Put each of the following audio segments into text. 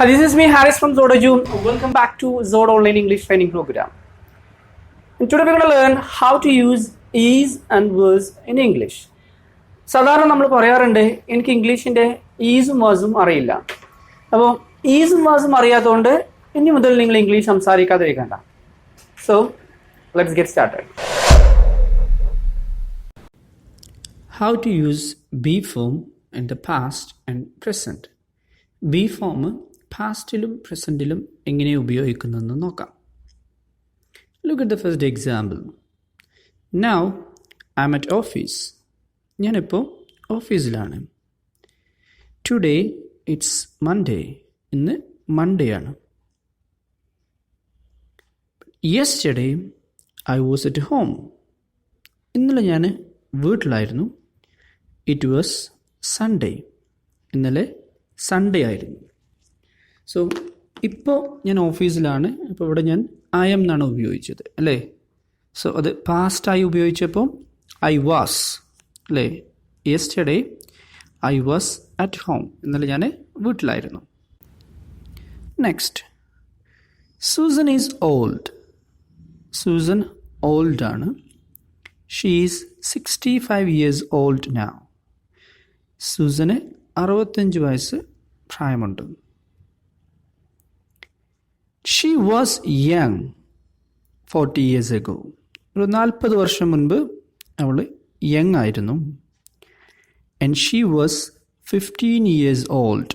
Hi, this is me, Harris from ZodEDU. Welcome back to Zod Online English Training Program. And today we're going to learn how to use is and was in English. സാധാരണ നമ്മൾ പറയാറുണ്ട് എനിക്ക് ഇംഗ്ലീഷിൻ്റെ ഈസും വാസും അറിയില്ല. അപ്പോൾ ഈസും വാസും അറിയാത്തതുകൊണ്ട് ഇനി മുതൽ നിങ്ങൾ English സംസാരിക്കാതിരിക്കണ്ട. So, let's get started. How to use be form in the past and present. Be form പാസ്റ്റിലും പ്രസൻറ്റിലും എങ്ങനെ ഉപയോഗിക്കുന്നതെന്ന് നോക്കാം. Look at the first example. Now I am at office. ഞാനിപ്പോൾ ഓഫീസിലാണ്. Today it's Monday. ഇന്ന് മൺഡേ ആണ്. Yesterday I was at home. ഇന്നലെ ഞാൻ വീട്ടിലായിരുന്നു. It was Sunday. ഇന്നലെ സൺഡേ ആയിരുന്നു. സോ ഇപ്പോൾ ഞാൻ ഓഫീസിലാണ്. അപ്പോൾ ഇവിടെ ഞാൻ ഐ എം എന്നാണ് ഉപയോഗിച്ചത് അല്ലേ. സോ അത് പാസ്റ്റായി ഉപയോഗിച്ചപ്പോൾ ഐ വാസ് അല്ലേ. Yesterday I was at home. ഇന്നലെ ഞാൻ വീട്ടിലായിരുന്നു. Next, Susan is old. Susan old ആണ്. She is 65 years old now. സൂസന് 65 വയസ്സ് പ്രായമുണ്ട്. She was young 40 years ago. ഒരു 40 വർഷം മുൻപ് അവൾ യങ് ആയിരുന്നു. And she was 15 years old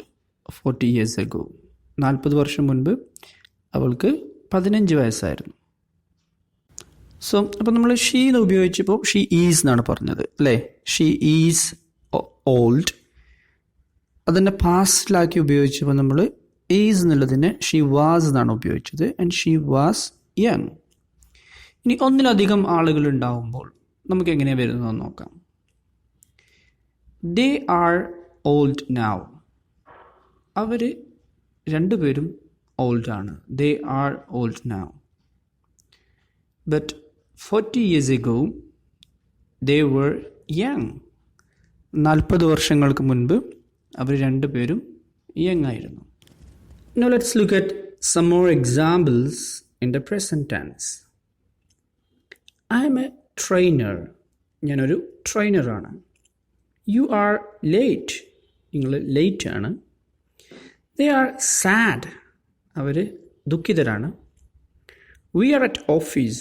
40 years ago. 40 വർഷം മുൻപ് അവൾക്ക് 15 വയസ്സായിരുന്നു. സോ അപ്പോൾ നമ്മൾ ഷീ എന്ന് ഉപയോഗിച്ചപ്പോൾ ഷീ ഈസ് എന്നാണ് പറഞ്ഞത് അല്ലേ. She is old. അതിൻ്റെ പാസ്റ്റിലാക്കി ഉപയോഗിച്ചപ്പോൾ നമ്മൾ ഈസ് എന്നുള്ളതിന് ഷീ വാസ് എന്നാണ് ഉപയോഗിച്ചത്. And she was young. ഇനി ഒന്നിലധികം ആളുകൾ ഉണ്ടാവുമ്പോൾ നമുക്ക് എങ്ങനെയാണ് വരുന്നതെന്ന് നോക്കാം. They are old now. അവർ രണ്ടുപേരും ഓൾഡാണ്. They are old now. But 40 years ago they were young. 40 വർഷങ്ങൾക്ക് മുൻപ് അവർ രണ്ടുപേരും യങ് ആയിരുന്നു. Now let's look at some more examples in the present tense. I am a trainer. ഞാനൊരു ട്രെയിനറാണ്. You are late. നിങ്ങൾ ലേറ്റ് ആണ്. They are sad. അവർ ദുഃഖിതരാണ്. We are at office.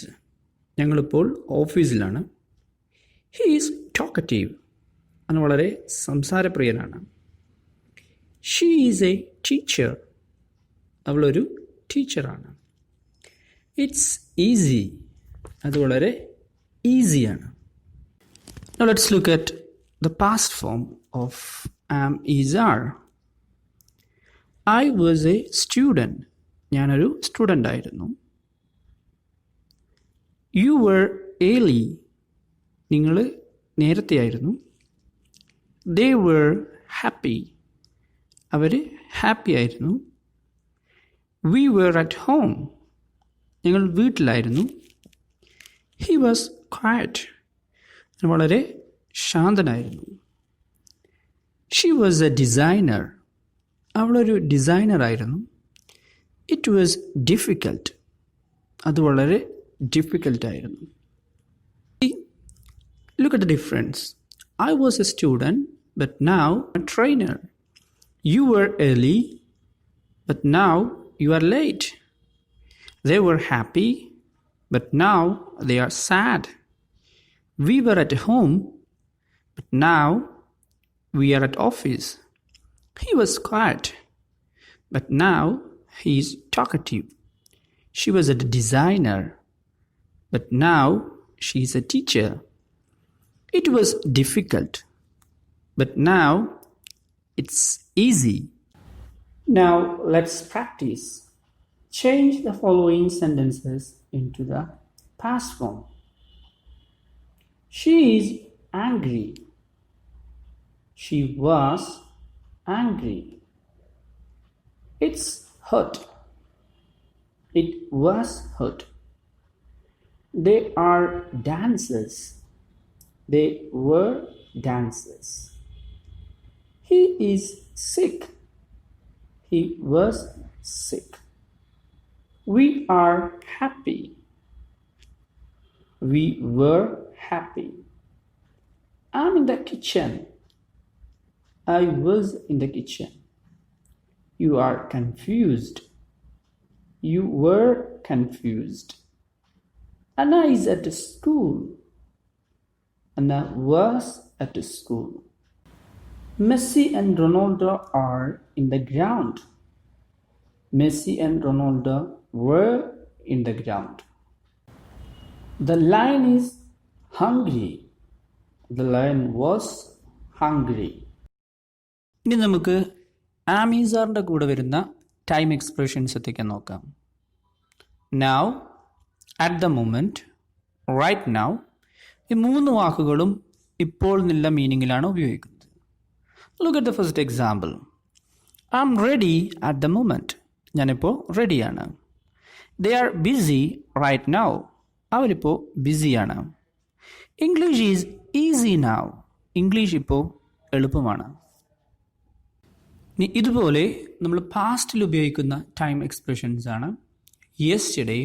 ഞങ്ങളിപ്പോൾ ഓഫീസിലാണ്. He is talkative. അവൻ വളരെ സംസാരപ്രിയനാണ്. She is a teacher. അവളൊരു ടീച്ചറാണ്. It's easy. അത് വളരെ ഈസിയാണ്. Now let's look at the past form of am, is, are. I was a student. ഞാനൊരു സ്റ്റുഡൻ്റ് ആയിരുന്നു. You were early. നിങ്ങൾ നേരത്തെയായിരുന്നു. They were happy. അവർ ഹാപ്പി ആയിരുന്നു. We were at home. ഞങ്ങൾ വീട്ടിലായിരുന്നു. He was quiet. വളരെ ശാന്തനായിരുന്നു. She was a designer. അവളൊരു ഡിസൈനറായിരുന്നു. It was difficult. അത് വളരെ ഡിഫിക്കൽട്ടായിരുന്നു. Look at the difference. I was a student, but now a trainer. You were early, but now you are late. They were happy, but now they are sad. We were at home, but now we are at office. He was quiet, but now he is talkative. She was a designer, but now she is a teacher. It was difficult, but now it's easy. Now let's practice. Change the following sentences into the past form. She is angry. She was angry. It's hurt. It was hurt. They are dancers. They were dancers. He is sick. He was sick. We are happy. We were happy. I'm in the kitchen. I was in the kitchen. You are confused. You were confused. Anna is at school. Anna was at school. Messi and Ronaldo are in the ground. Messi and Ronaldo were in the ground. The lion is hungry. The lion was hungry. ഇനി നമുക്ക് ആമീസാറിൻ്റെ കൂടെ വരുന്ന time expressions എത്തിക്കാൻ നോക്കാം. Now, at the moment, right now, ഈ മൂന്ന് വാക്കുകളും ഇപ്പോൾ എന്നുള്ള മീനിങ്ങിലാണ് ഉപയോഗിക്കുന്നത്. Look at the first example. I am ready at the moment. ഞാനിപ്പോൾ റെഡിയാണ്. They are busy right now. അവരിപ്പോൾ ബിസിയാണ്. English is easy now. English ഇപ്പോൾ എളുപ്പമാണ്. ഇനി ഇതുപോലെ നമ്മൾ പാസ്റ്റിൽ ഉപയോഗിക്കുന്ന ടൈം എക്സ്പ്രഷൻസ് ആണ് yesterday,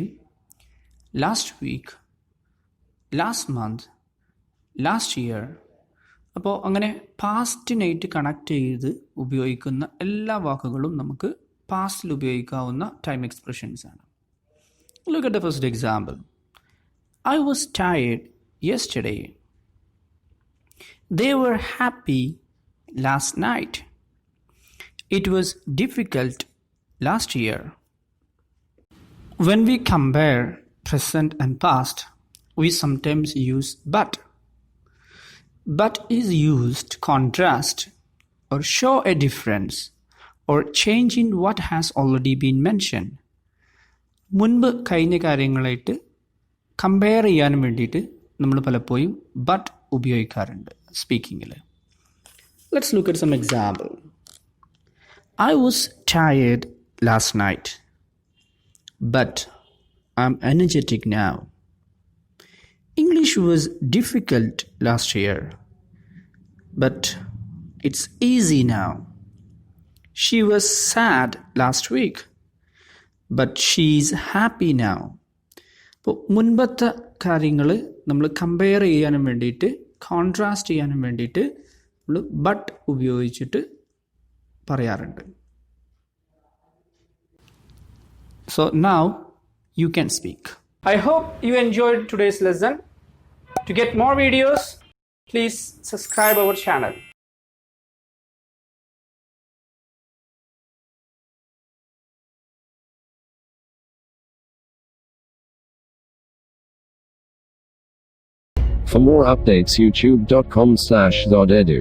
last week, last month, last year. അപ്പോൾ അങ്ങനെ പാസ്റ്റിനായിട്ട് കണക്ട് ചെയ്ത് ഉപയോഗിക്കുന്ന എല്ലാ വാക്കുകളും നമുക്ക് പാസ്റ്റിൽ ഉപയോഗിക്കാവുന്ന ടൈം എക്സ്പ്രഷൻസ് ആണ്. Look at the first example. I was tired yesterday. They were happy last night. It was difficult last year. When we compare present and past, we sometimes use but. But is used to contrast or show a difference or change in what has already been mentioned. മുൻപ് കഴിഞ്ഞ കാര്യങ്ങളായിട്ട് compare ചെയ്യാനും വേണ്ടിയിട്ട് നമ്മൾ പലപ്പോഴും but ഉപയോഗിക്കാറുണ്ട് സ്പീക്കിങ്ങിൽ. Let's look at some example. I was tired last night, but I'm energetic now. English was difficult last year, but it's easy now. She was sad last week, but she's happy now. അപ്പോൾ മുൻപത്തെ കാര്യങ്ങൾ നമ്മൾ compare ചെയ്യാനും വേണ്ടിയിട്ട് contrast ചെയ്യാനും വേണ്ടിയിട്ട് നമ്മൾ but ഉപയോഗിച്ചിട്ട് പറയാറുണ്ട്. So now you can speak. I hope you enjoyed today's lesson. To get more videos, please subscribe our channel. For more updates, youtube.com/ZodEDU.